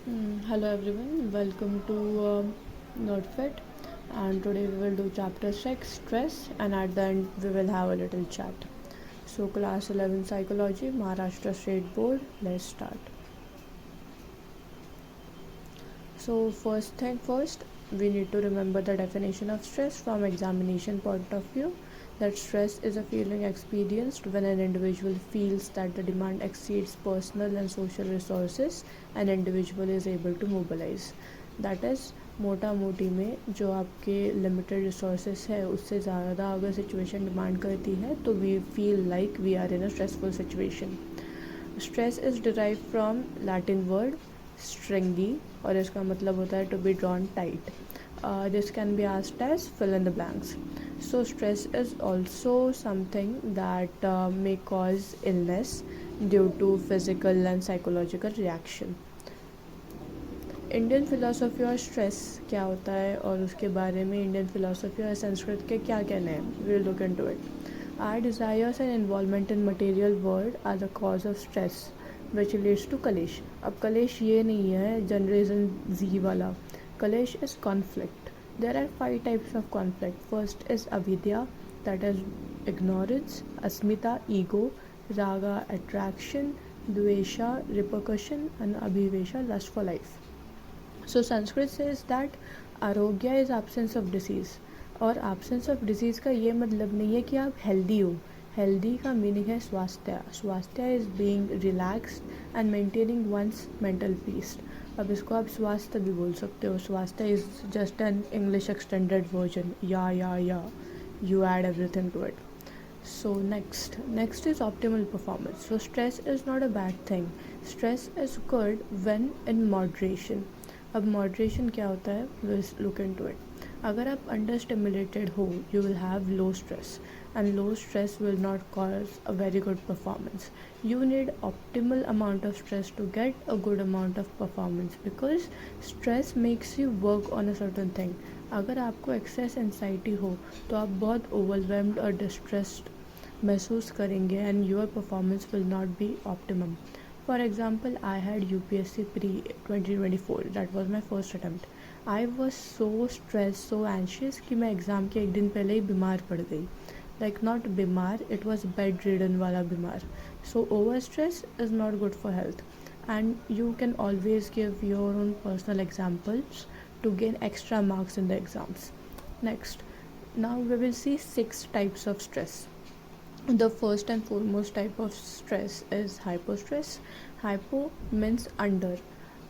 Hello everyone, welcome to NerdFit, and today we will do chapter 6 stress, and at the end we will have a little chat. So, class 11 psychology, Maharashtra State Board, let's start. So, first thing first, we need to remember the definition of stress from examination point of view. That stress is a feeling experienced when an individual feels that the demand exceeds personal and social resources an individual is able to mobilize. That is, मोटा मोटी में जो आपके limited resources है उससे ज़्यादा अगर situation demand करती है तो we feel like we are in a stressful situation. Stress is derive from Latin word stringi और इसका मतलब होता है to be drawn tight. This can be asked as fill in the blanks. So stress is also something that may cause illness due to physical and psychological reaction. Indian philosophy और stress क्या होता है और उसके बारे में Indian philosophy और संस्कृत के क्या कहने हैं, we will look into it. Our desires and involvement in material world are the cause of stress, which leads to कलेश. अब कलेश ये नहीं है जनरेशन जी वाला. कलेश is conflict. There are 5 types of conflict. First is avidya, that is ignorance, asmita, ego, raga, attraction, dvesha, repercussion, and abhivesha, lust for life. So Sanskrit says that आरोग्य is absence of disease. और absence of disease का ये मतलब नहीं है कि आप healthy हो. हेल्दी का मीनिंग है स्वास्थ्य. स्वास्थ्य is being relaxed and maintaining one's mental peace. अब इसको आप स्वास्थ्य भी बोल सकते हो. स्वास्थ्य is just an English extended version. या you add everything to it. So next is optimal performance. So stress is not a bad thing. Stress is good when in moderation. अब मॉडरेशन क्या होता है, विल लुक इनटू इट. अगर आप under stimulated हो you will have low stress and low stress will not cause a very good performance. You need optimal amount of stress to get a good amount of performance because stress makes you work on a certain thing. अगर आपको access anxiety हो तो आप बहुत overwhelmed और distressed महसूस करेंगे and your performance will not be optimum. For example, I had UPSC pre 2024. That was my first attempt. I was so stressed, so anxious कि मैं एग्ज़ाम के एक दिन पहले ही बीमार पड़ गई. Like not बीमार, it was bedridden वाला बीमार. So over stress is not good for health. And you can always give your own personal examples to gain extra marks in the exams. Next, now we will see 6 types of stress. The first and foremost type of stress is hypostress. Hypo means under.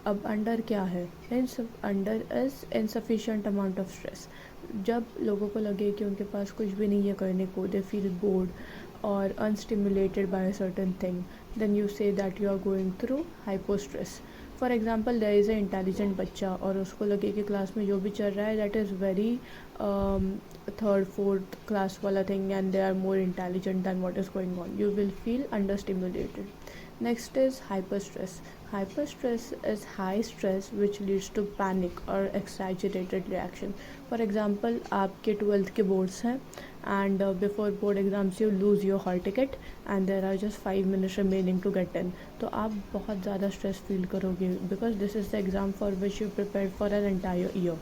अब under क्या है, under is insufficient amount of stress. जब लोगों को लगे कि उनके पास कुछ भी नहीं है करने को, दे फील बोर्ड और unstimulated by a certain thing, then you say that you are going through hypostress. For example there is a intelligent बच्चा और उसको लगे कि क्लास में जो भी चल रहा है that is very third fourth class वाला thing and they are more intelligent than what is going on, you will feel under stimulated. Next is hyperstress. Hyperstress is high stress which leads to panic or exaggerated reaction. For example, आपके 12th के boards हैं and before board exams you lose your hall ticket and there are just 5 minutes remaining to get in. तो आप बहुत ज़्यादा stress feel करोगे because this is the exam for which you prepared for an entire year.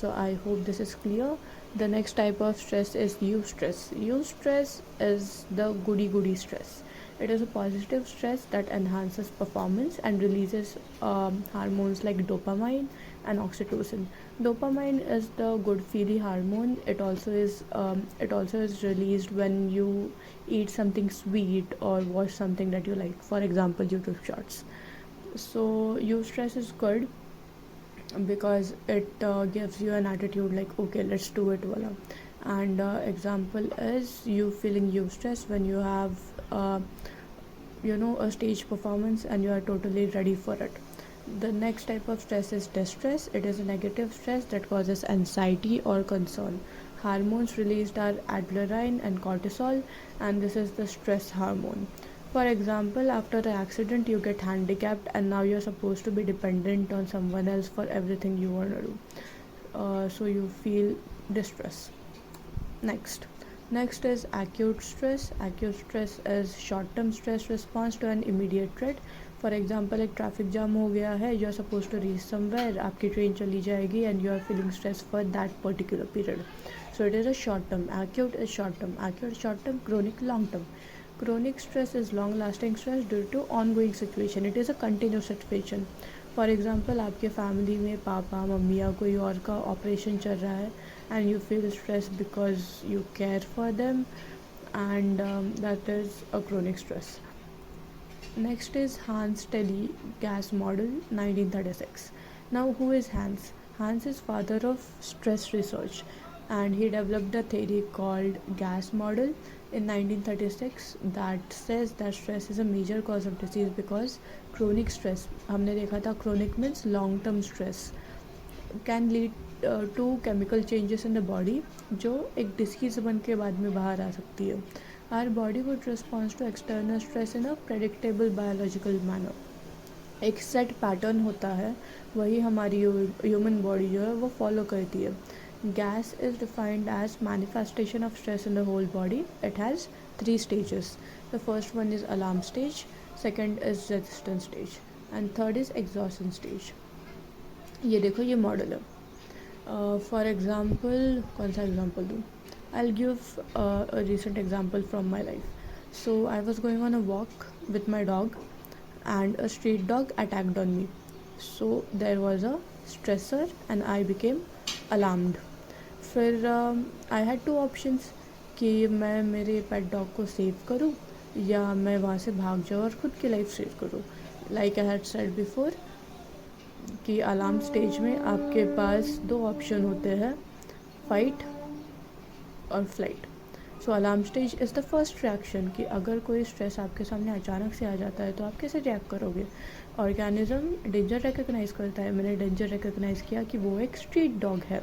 So I hope this is clear. The next type of stress is eustress. Eustress is the goody stress. It is a positive stress that enhances performance and releases hormones like dopamine and oxytocin. Dopamine is the good feeling hormone. It also is released when you eat something sweet or watch something that you like. For example, YouTube shorts. So eustress is good because it gives you an attitude like okay let's do it voila. And example is you feeling eustress when you have a stage performance and you are totally ready for it. The next type of stress is distress. It is a negative stress that causes anxiety or concern. Hormones released are adrenaline and cortisol, and this is the stress hormone. For example, after an accident, you get handicapped, and now you're supposed to be dependent on someone else for everything you want to do. So you feel distress. Next is acute stress. Acute stress is short-term stress response to an immediate threat. For example एक traffic jam हो गया है, you are suppose to reach somewhere, आपकी train चली जाएगी and you are feeling stress for that particular period. So it is a short term. Acute is short term. Acute short term. Chronic long term. Chronic stress is long lasting stress due to ongoing situation. It is a continuous situation. For example आपके family में papa mummy या कोई और का operation चल रहा है and you feel stress because you care for them and that is a chronic stress. Next is Hans Telly gas model 1936. Now who is Hans? Hans is father of stress research and he developed a theory called gas model in 1936 that says that stress is a major cause of disease because chronic stress, हमने देखा था chronic means long term stress, can lead to chemical changes in the body जो एक disease बन के बाद में बाहर आ सकती है. Our body would respond to external stress in a predictable biological manner. एक सेट पैटर्न होता है, वही हमारी ह्यूमन बॉडी जो है वो फॉलो करती है. GAS is defined as manifestation of stress in the whole body. It has 3 stages. The first one is alarm stage, second is resistance stage and third is exhaustion stage. ये देखो ये model है. For example कौन सा example दूँ? I'll give a recent example from my life. So I was going on a walk with my dog and a street dog attacked on me. So there was a stressor and I became alarmed. फिर I had 2 options कि मैं मेरे pet dog को save करूँ या मैं वहाँ से भाग जाऊँ और ख़ुद की लाइफ सेव करूँ. Like I had said before कि अलार्म स्टेज में आपके पास 2 ऑप्शन होते हैं, फाइट और flight. So alarm stage is the first reaction कि अगर कोई स्ट्रेस आपके सामने अचानक से आ जाता है तो आप कैसे रिएक्ट करोगे. ऑर्गेनिज्म डेंजर रिकग्नाइज करता है. मैंने डेंजर रिकग्नाइज किया कि वो एक स्ट्रीट डॉग है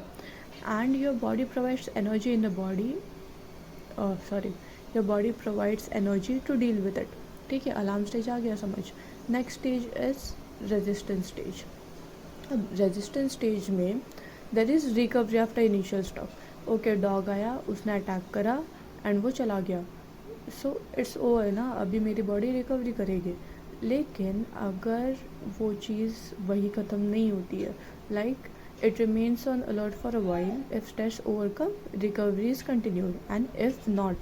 and your body provides energy in the body, your body provides energy to deal with it. ठीक है, अलार्म स्टेज आ गया समझ. Next stage is resistance stage. अब रेजिस्टेंस स्टेज में there is recovery after initial stop. Okay, dog आया, उसने attack करा एंड वो चला गया, सो इट्स ओवर ना, अभी मेरी बॉडी रिकवरी करेगी. लेकिन अगर वो चीज़ वही ख़त्म नहीं होती है, like it remains on alert for a while, if stress overcome recovery is continued and if not,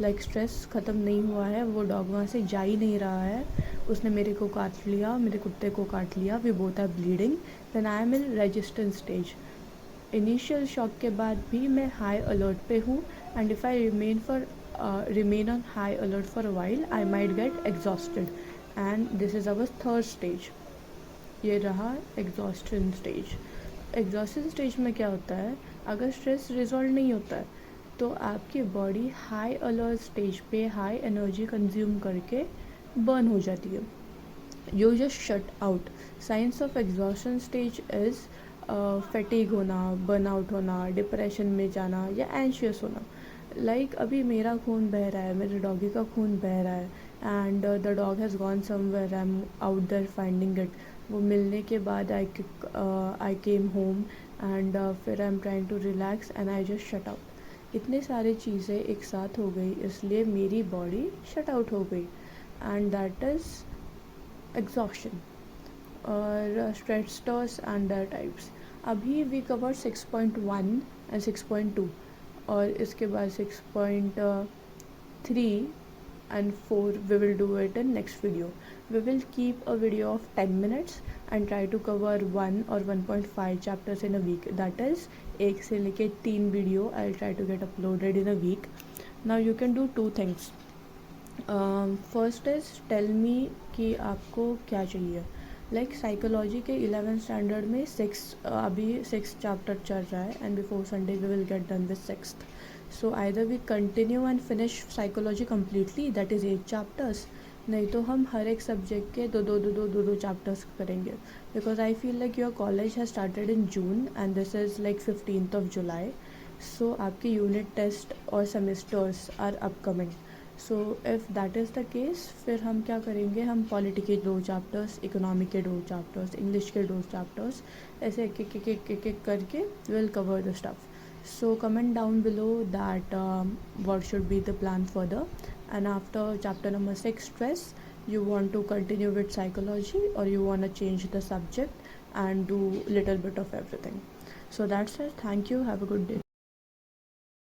like stress ख़त्म नहीं हुआ है, वो डॉग वहाँ से जा ही नहीं रहा है, उसने मेरे को काट लिया, मेरे कुत्ते को काट लिया, we both are bleeding, then I am in resistance stage. Initial shock के बाद भी मैं हाई अलर्ट पे हूँ and if I remain on high alert for a while I might get exhausted and this is our third stage. ये रहा exhaustion stage. Exhaustion stage में क्या होता है, अगर स्ट्रेस रिजॉल्व नहीं होता है तो आपकी बॉडी हाई अलर्ट स्टेज पे हाई एनर्जी कंज्यूम करके बर्न हो जाती है. You just shut out. Science of exhaustion stage is fatigue होना, बर्नआउट होना, डिप्रेशन में जाना या एंशियस होना. लाइक अभी मेरा खून बह रहा है, मेरे डॉगी का खून बह रहा है and the dog has gone somewhere, I am out there finding it. वो मिलने के बाद आई केम होम एंड फिर I am trying to relax and I just shut out. इतने सारे चीज़ें एक साथ हो गई इसलिए मेरी बॉडी शट आउट हो गई एंड दैट इज़ एग्जॉशन और स्ट्रेस एंड देयर टाइप्स. अभी वी कवर 6.1 एंड 6.2 और इसके बाद 6.3 and 4 we will do it in next video. We will keep a video of 10 minutes and try to cover 1 or 1.5 chapters in a week. That is 1 से लेके 3 video I'll try to get uploaded in a week. Now you can do 2 things. First is tell me कि आपको क्या चाहिए. Like psychology के 11th standard में अभी 6 chapter चल रहा है and before Sunday we will get done with 6th. So either we continue and finish psychology completely, that is 8 chapters, नहीं तो हम हर एक सब्जेक्ट के दो चैप्टर्स करेंगे. Because I feel like your college has started in June and this is like 15th of July. सो आपके unit test और semesters are upcoming. So if that is the case फिर हम क्या करेंगे, हम पॉलिटी के 2 चैप्टर्स, इकोनॉमी के 2 chapters, English के 2 चैप्टर्स, ऐसे एक करके will cover the stuff. So comment down below that what should be the plan further. And after chapter number 6 stress you want to continue with psychology, or you want to change the subject and do little bit of everything. So that's it. Thank you. Have a good day.